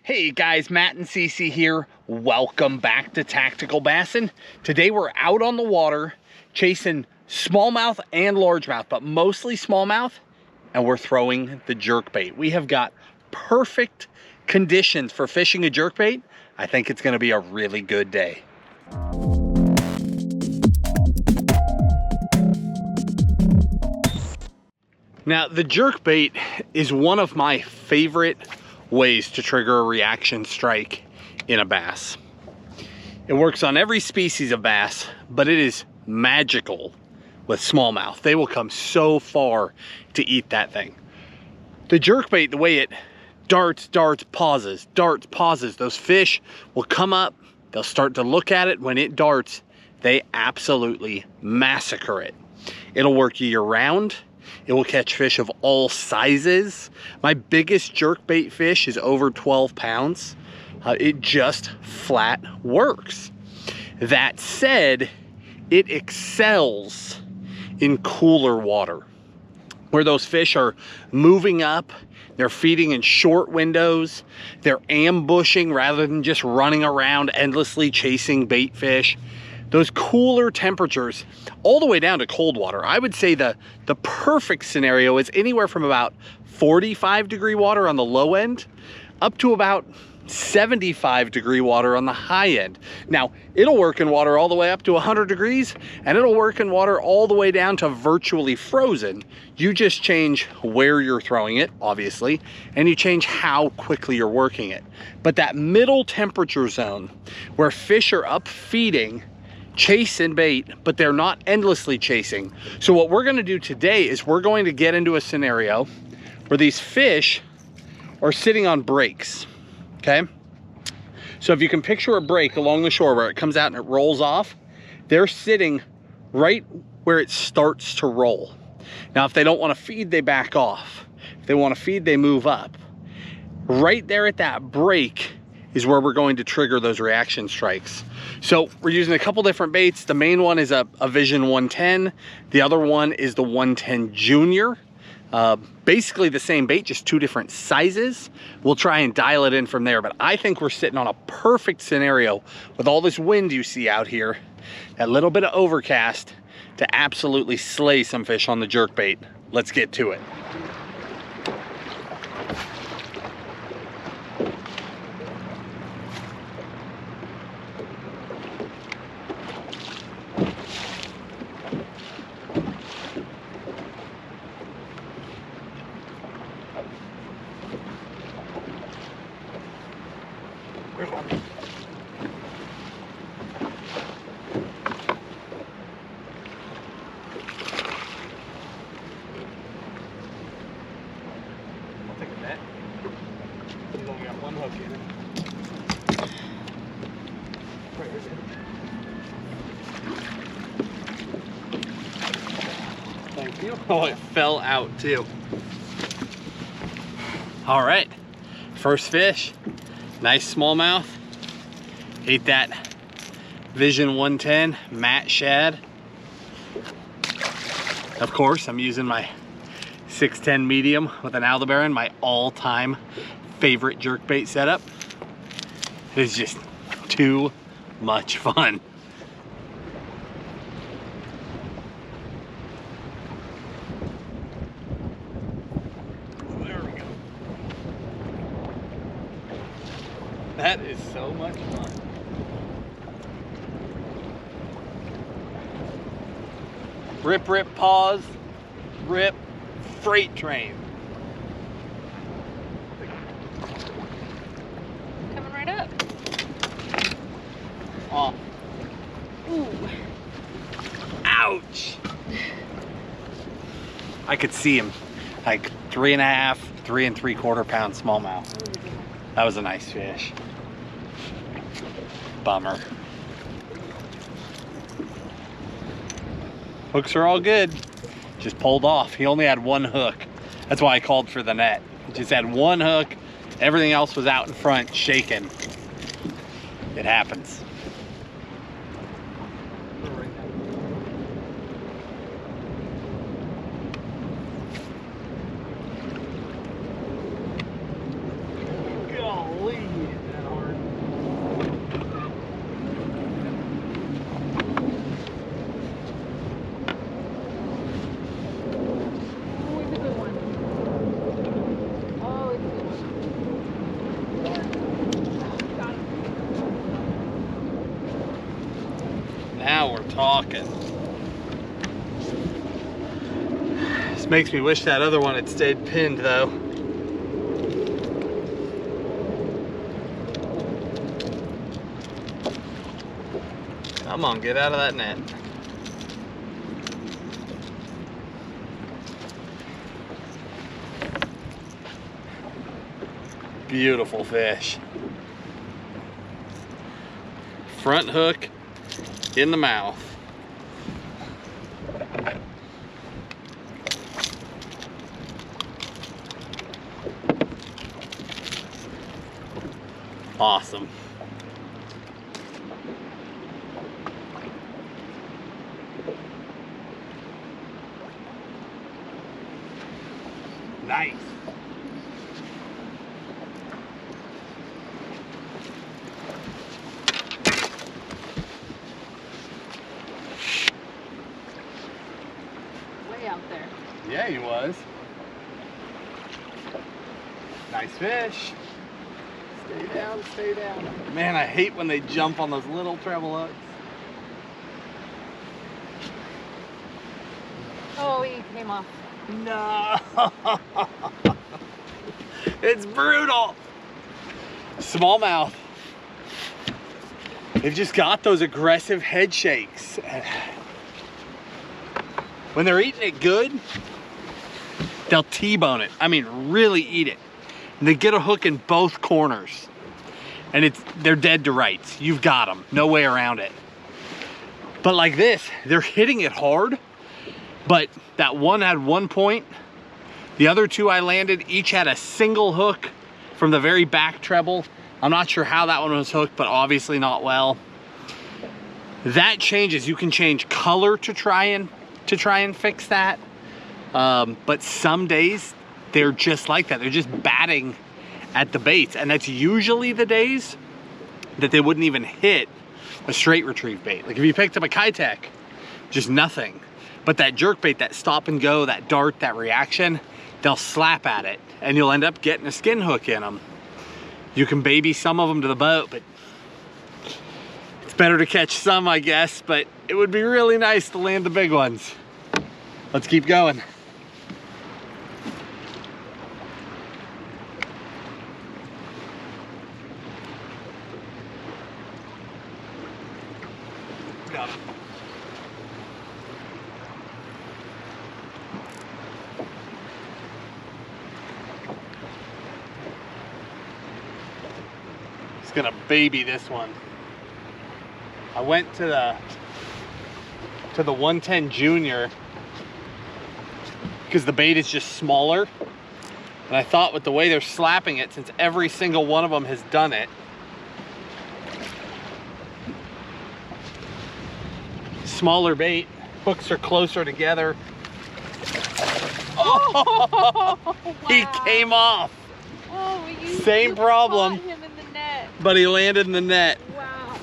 Hey guys, Matt and Cece here. Welcome back to Tactical Bassin. Today we're out on the water chasing smallmouth and largemouth, but mostly smallmouth, and we're throwing the jerkbait. We have got perfect conditions for fishing a jerkbait. I think it's gonna be a really good day. Now, the jerkbait is one of my favorite ways to trigger a reaction strike in a bass. It works on every species of bass, but it is magical with smallmouth. They will come so far to eat that thing. The jerkbait, the way it darts, pauses, those fish will come up, they'll start to look at it. When it darts, they absolutely massacre it. It'll work year round. It will catch fish of all sizes. My biggest jerkbait fish is over 12 pounds. It just flat works. That said, it excels in cooler water, where those fish are moving up, they're feeding in short windows, they're ambushing rather than just running around endlessly chasing bait fish. Those cooler temperatures, all the way down to cold water. I would say the perfect scenario is anywhere from about 45-degree water on the low end up to about 75-degree water on the high end. Now, it'll work in water all the way up to 100 degrees, and it'll work in water all the way down to virtually frozen. You just change where you're throwing it, obviously, and you change how quickly you're working it. But that middle temperature zone where fish are up feeding, chasing bait, but they're not endlessly chasing. So what we're gonna do today is we're going to get into a scenario where these fish are sitting on breaks, okay? So if you can picture a break along the shore where it comes out and it rolls off, they're sitting right where it starts to roll. Now, if they don't wanna feed, they back off. If they wanna feed, they move up. Right there at that break is where we're going to trigger those reaction strikes. So we're using a couple different baits. The main one is a Vision 110. The other one is the 110 Junior. Basically the same bait, just two different sizes. We'll try and dial it in from there, but I think we're sitting on a perfect scenario with all this wind you see out here, that little bit of overcast, to absolutely slay some fish on the jerkbait. Let's get to it. Thank you. Oh, it fell out too. All right, first fish, nice smallmouth. Ate that Vision 110 matte shad. Of course, I'm using my 610 medium with an Aldebaran, my all-time favorite jerkbait setup. It is just too much fun. There we go. That is so much fun. Rip, rip, pause, rip, freight train. Coming right up. Off. Ooh. Ouch. I could see him, like 3.5, 3 3/4 pound smallmouth. That was a nice fish. Bummer. Hooks are all good. Just pulled off. He only had one hook. That's why I called for the net. He just had one hook. Everything else was out in front, shaking. It happens. Golly. Now we're talking. This makes me wish that other one had stayed pinned though. Come on, get out of that net. Beautiful fish. Front hook in the mouth. Awesome. Nice. Way out there. Yeah, he was. Nice fish. Stay down, stay down. Man, I hate when they jump on those little treble hooks. Oh, he came off. No. It's brutal. Smallmouth. They've just got those aggressive head shakes. When they're eating it good, they'll T-bone it. I mean, really eat it. And they get a hook in both corners. And they're dead to rights. You've got them. No way around it. But like this, they're hitting it hard. But that one had 1 point. The other two I landed, each had a single hook from the very back treble. I'm not sure how that one was hooked, but obviously not well. That changes. You can change color to try and fix that. But some days they're just like that. They're just batting at the baits, and that's usually the days that they wouldn't even hit a straight retrieve bait. Like if you picked up a Kitech, just nothing. But that jerkbait, that stop and go, that dart, that reaction, they'll slap at it, and you'll end up getting a skin hook in them. You can baby some of them to the boat, but it's better to catch some, I guess, but it would be really nice to land the big ones. Let's keep going. Got him. Just gonna baby this one. I went to the 110 Junior because the bait is just smaller, and I thought with the way they're slapping it, since every single one of them has done it, smaller bait, hooks are closer together. Oh, wow. He came off. Oh, Same problem. Caught him in the net. But he landed in the net. Wow,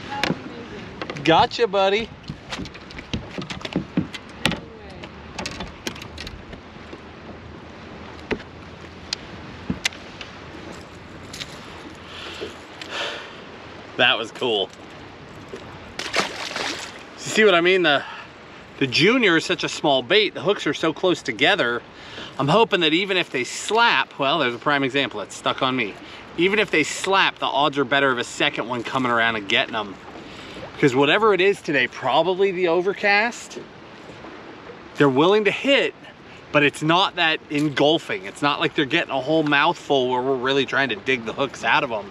that was amazing. Gotcha, buddy. That was cool. See what I mean? The Junior is such a small bait. The hooks are so close together. I'm hoping that even if they slap, well, there's a prime example that's stuck on me. Even if they slap, the odds are better of a second one coming around and getting them. Because whatever it is today, probably the overcast, they're willing to hit, but it's not that engulfing. It's not like they're getting a whole mouthful where we're really trying to dig the hooks out of them.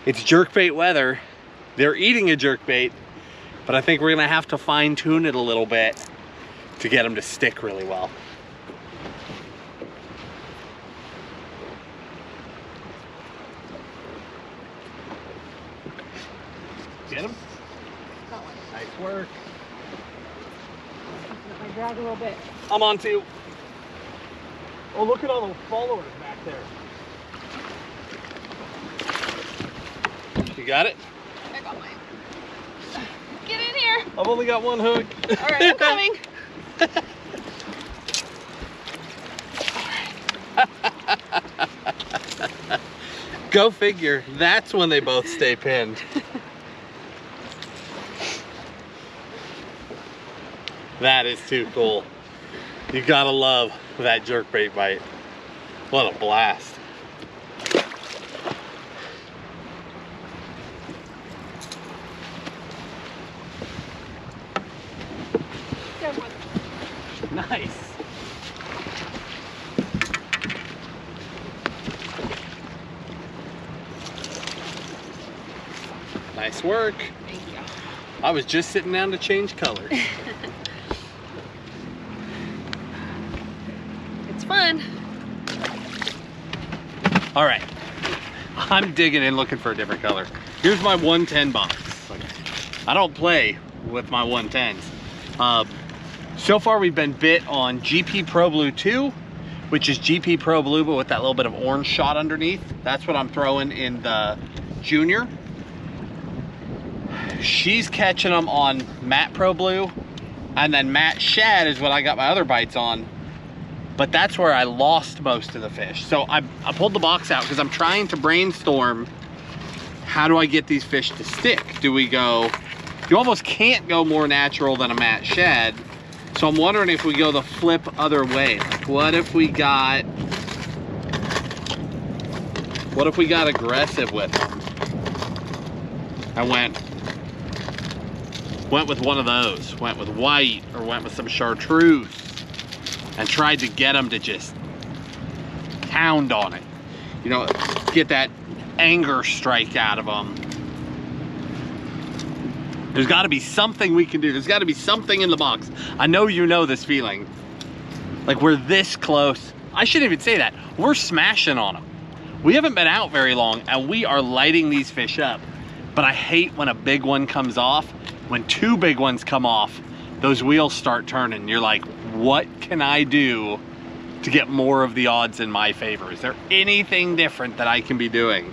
It's jerkbait weather. They're eating a jerkbait, but I think we're gonna have to fine tune it a little bit to get them to stick really well. Get him? Got one. Nice work. I drag a little bit. I'm on two. Oh, look at all those followers back there. You got it? I got mine. Get in here. I've only got one hook. All right, I'm coming. Go figure. That's when they both stay pinned. That is too cool. You gotta love that jerkbait bite. What a blast. Good one. Nice. Nice work. Thank you. I was just sitting down to change colors. It's fun. All right, I'm digging in looking for a different color. Here's my 110 box. I don't play with my 110s. So far we've been bit on GP Pro Blue 2, which is GP Pro Blue, but with that little bit of orange shot underneath. That's what I'm throwing in the junior. She's catching them on Matte Pro Blue, and then Matte Shad is what I got my other bites on. But that's where I lost most of the fish. So I pulled the box out because I'm trying to brainstorm, how do I get these fish to stick? Do we go, you almost can't go more natural than a Matte Shad. So I'm wondering if we go the flip other way. Like what if we got aggressive with them? I went with one of those, went with white or went with some chartreuse and tried to get them to just pound on it. You know, get that anger strike out of them. There's gotta be something we can do. There's gotta be something in the box. I know you know this feeling. Like we're this close. I shouldn't even say that. We're smashing on them. We haven't been out very long and we are lighting these fish up. But I hate when a big one comes off. When two big ones come off, those wheels start turning. You're like, what can I do to get more of the odds in my favor? Is there anything different that I can be doing?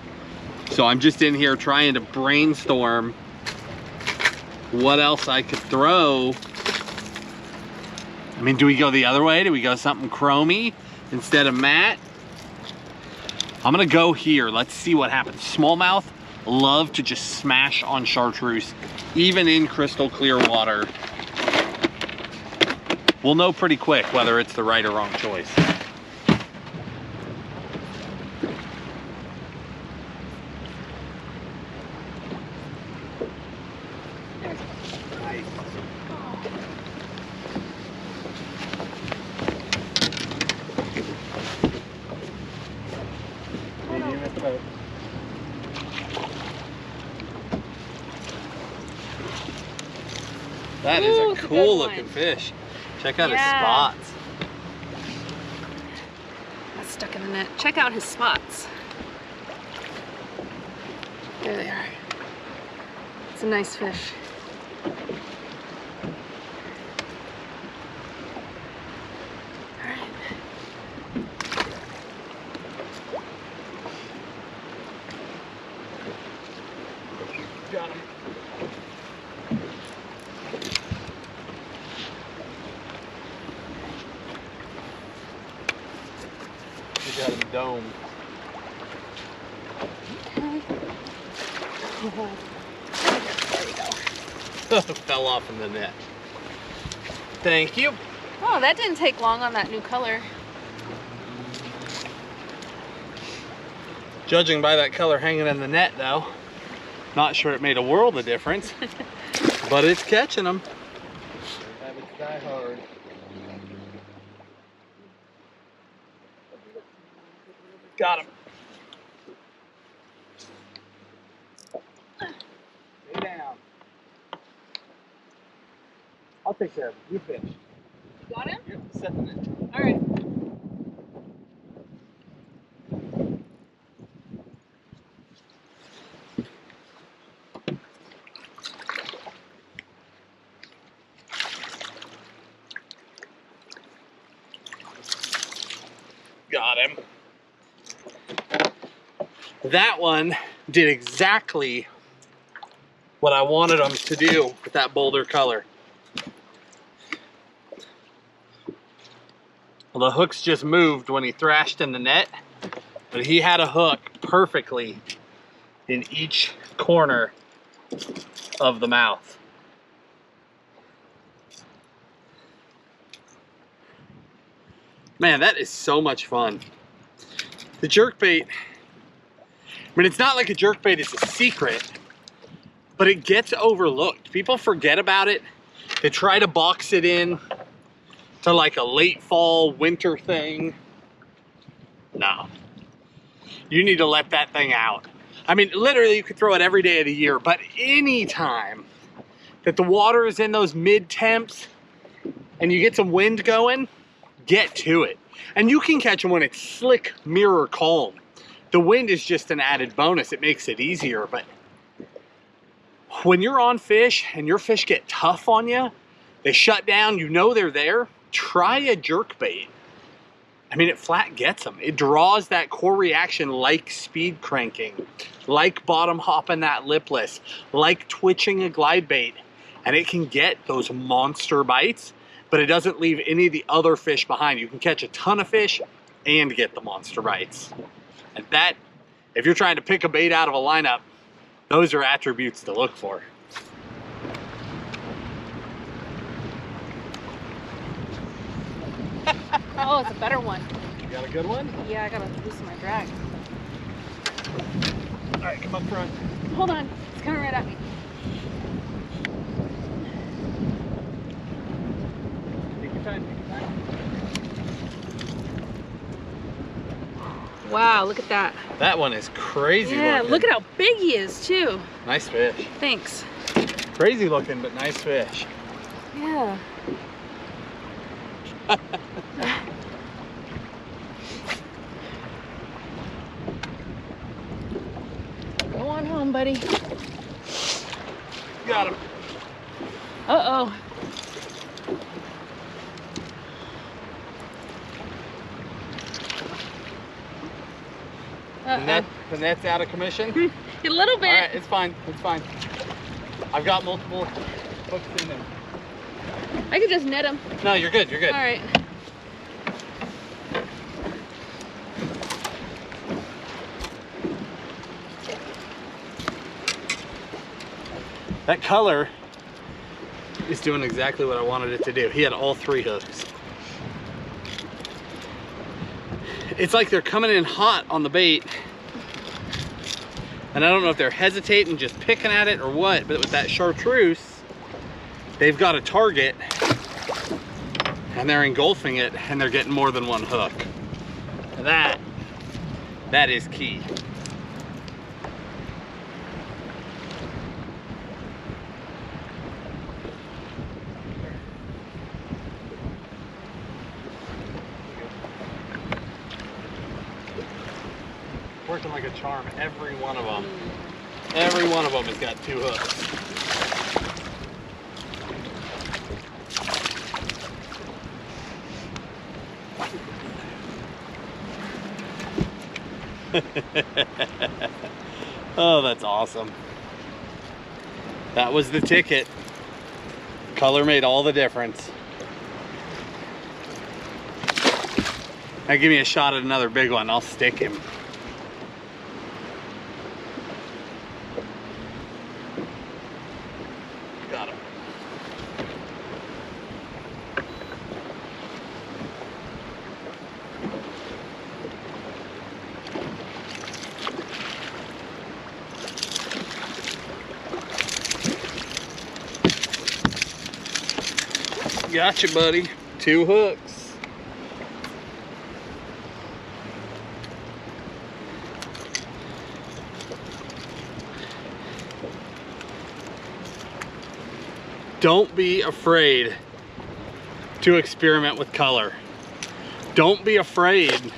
So I'm just in here trying to brainstorm what else I could throw. I mean, do we go the other way? Do we go something chromey instead of matte? I'm gonna go here. Let's see what happens. Smallmouth love to just smash on chartreuse, even in crystal clear water. We'll know pretty quick whether it's the right or wrong choice. That is a cool looking fish. Check out his spots. That's stuck in the net. Check out his spots. There they are. It's a nice fish. All right. Got him. Got him domed. Okay. There we go. Fell off in the net. Thank you. Oh, that didn't take long on that new color. Judging by that color hanging in the net though, not sure it made a world of difference, but it's catching them. Rabbits die hard. Got him. Stay down. I'll take care of it. You fish. You got him? Yep, setting it. All right. Got him. That one did exactly what I wanted them to do with that bolder color. Well, the hooks just moved when he thrashed in the net, but he had a hook perfectly in each corner of the mouth. Man, that is so much fun. The jerkbait, I mean, it's not like a jerkbait is a secret, but it gets overlooked. People forget about it. They try to box it in to like a late fall, winter thing. No. You need to let that thing out. I mean, literally you could throw it every day of the year, but anytime that the water is in those mid temps and you get some wind going, get to it. And you can catch them when it's slick, mirror calm. The wind is just an added bonus. It makes it easier, but when you're on fish and your fish get tough on you, they shut down, you know they're there, try a jerkbait. I mean, it flat gets them. It draws that core reaction like speed cranking, like bottom hopping that lipless, like twitching a glide bait. And it can get those monster bites, but it doesn't leave any of the other fish behind. You can catch a ton of fish and get the monster bites. And that, if you're trying to pick a bait out of a lineup, those are attributes to look for. Oh, it's a better one. You got a good one? Yeah, I gotta loosen my drag. All right, come up front. Hold on, it's coming right at me. Take your time, take your time. Wow, look at that. That one is crazy Yeah, looking. look at how big he is too. Nice fish. Thanks. Crazy looking, but nice fish. Yeah. Go on home, buddy. Got him. Uh-oh. The net's out of commission? A little bit. All right, it's fine, it's fine. I've got multiple hooks in there. I could just net him. No, you're good, you're good. All right. That color is doing exactly what I wanted it to do. He had all three hooks. It's like they're coming in hot on the bait. And I don't know if they're hesitating, just picking at it or what, but with that chartreuse, they've got a target and they're engulfing it and they're getting more than one hook. And that is key. Working like a charm, every one of them. Every one of them has got two hooks. Oh, that's awesome. That was the ticket. Color made all the difference. Now give me a shot at another big one, I'll stick him. Got him. Gotcha, buddy. Two hooks. Don't be afraid to experiment with color. Don't be afraid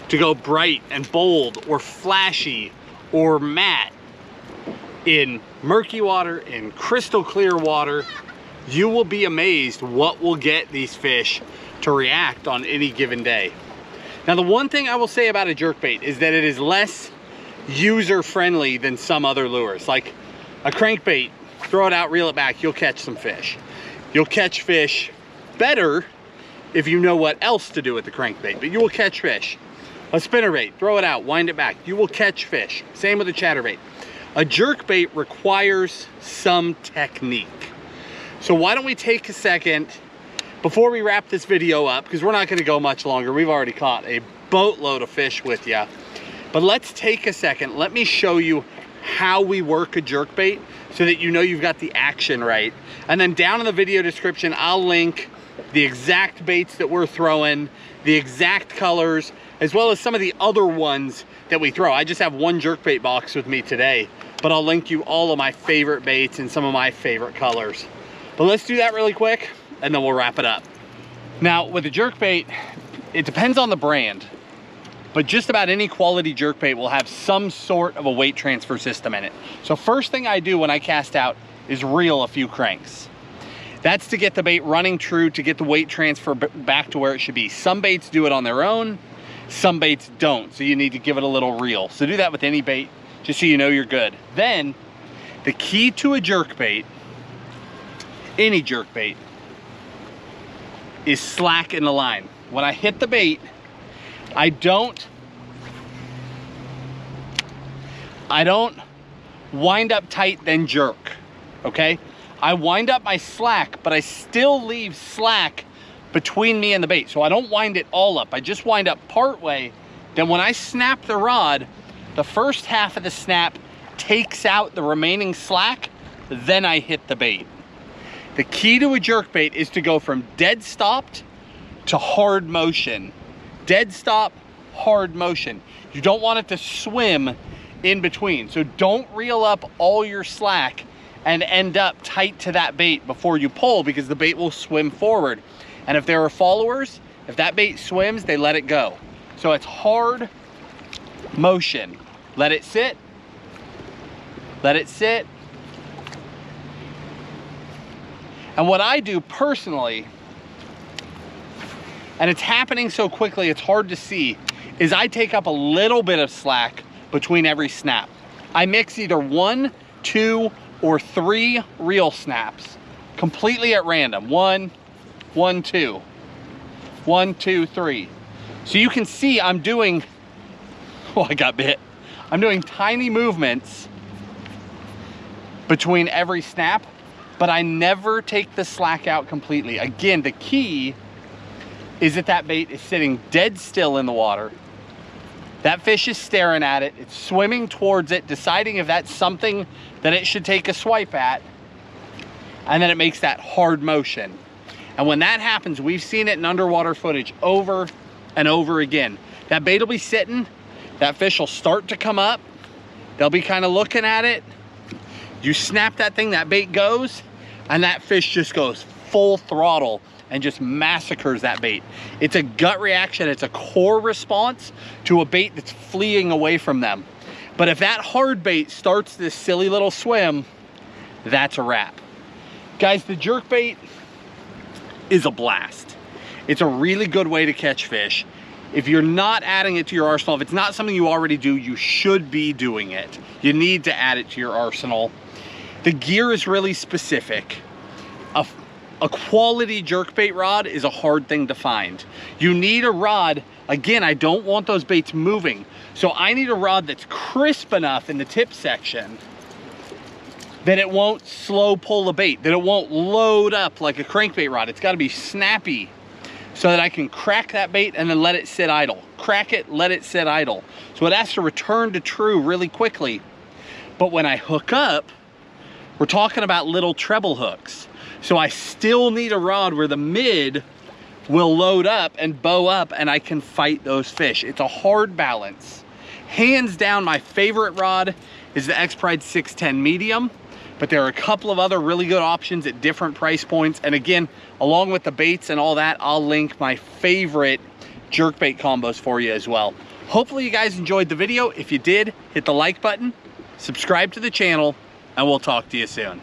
to go bright and bold or flashy or matte. In murky water, in crystal clear water, you will be amazed what will get these fish to react on any given day. Now, the one thing I will say about a jerkbait is that it is less user-friendly than some other lures. Like a crankbait, throw it out, reel it back, you'll catch some fish. You'll catch fish better if you know what else to do with the crankbait, but you will catch fish. A spinnerbait, throw it out, wind it back, you will catch fish. Same with a chatterbait. A jerkbait requires some technique. So why don't we take a second before we wrap this video up, because we're not gonna go much longer, we've already caught a boatload of fish with you, but let's take a second. Let me show you how we work a jerkbait so that you know you've got the action right. And then down in the video description, I'll link the exact baits that we're throwing, the exact colors, as well as some of the other ones that we throw. I just have one jerkbait box with me today, but I'll link you all of my favorite baits and some of my favorite colors. But let's do that really quick, and then we'll wrap it up. Now, with a jerkbait, it depends on the brand, but just about any quality jerkbait will have some sort of a weight transfer system in it. So first thing I do when I cast out is reel a few cranks. That's to get the bait running true, to get the weight transfer back to where it should be. Some baits do it on their own, some baits don't, so you need to give it a little reel. So do that with any bait, just so you know you're good. Then, the key to a jerkbait, any jerkbait, is slack in the line. When I hit the bait, I don't wind up tight then jerk, okay? I wind up my slack, but I still leave slack between me and the bait. So I don't wind it all up. I just wind up part way. Then when I snap the rod, the first half of the snap takes out the remaining slack, then I hit the bait. The key to a jerkbait is to go from dead stopped to hard motion. Dead stop, hard motion. You don't want it to swim in between. So don't reel up all your slack and end up tight to that bait before you pull, because the bait will swim forward. And if there are followers, if that bait swims, they let it go. So it's hard motion. Let it sit. Let it sit. And what I do personally, and it's happening so quickly it's hard to see, is I take up a little bit of slack between every snap. I mix either 1, 2, or 3 reel snaps completely at random. 1, 1, 2, 1, 2, 3. So you can see I'm doing, oh, I got bit. I'm doing tiny movements between every snap, but I never take the slack out completely. Again, the key is that that bait is sitting dead still in the water. That fish is staring at it, it's swimming towards it, deciding if that's something that it should take a swipe at, and then it makes that hard motion. And when that happens, we've seen it in underwater footage over and over again. That bait will be sitting, that fish will start to come up, they'll be kind of looking at it, you snap that thing, that bait goes, and that fish just goes full throttle and just massacres that bait. It's a gut reaction, it's a core response to a bait that's fleeing away from them. But if that hard bait starts this silly little swim, that's a wrap. Guys, the jerkbait is a blast. It's a really good way to catch fish. If you're not adding it to your arsenal, if it's not something you already do, you should be doing it. You need to add it to your arsenal. The gear is really specific. A quality jerkbait rod is a hard thing to find. You need a rod, again, I don't want those baits moving. So I need a rod that's crisp enough in the tip section that it won't slow pull a bait, that it won't load up like a crankbait rod. It's gotta be snappy so that I can crack that bait and then let it sit idle. Crack it, let it sit idle. So it has to return to true really quickly. But when I hook up, we're talking about little treble hooks. So I still need a rod where the mid will load up and bow up and I can fight those fish. It's a hard balance. Hands down, my favorite rod is the X-Pride 610 medium, but there are a couple of other really good options at different price points. And again, along with the baits and all that, I'll link my favorite jerkbait combos for you as well. Hopefully you guys enjoyed the video. If you did, hit the like button, subscribe to the channel, and we'll talk to you soon.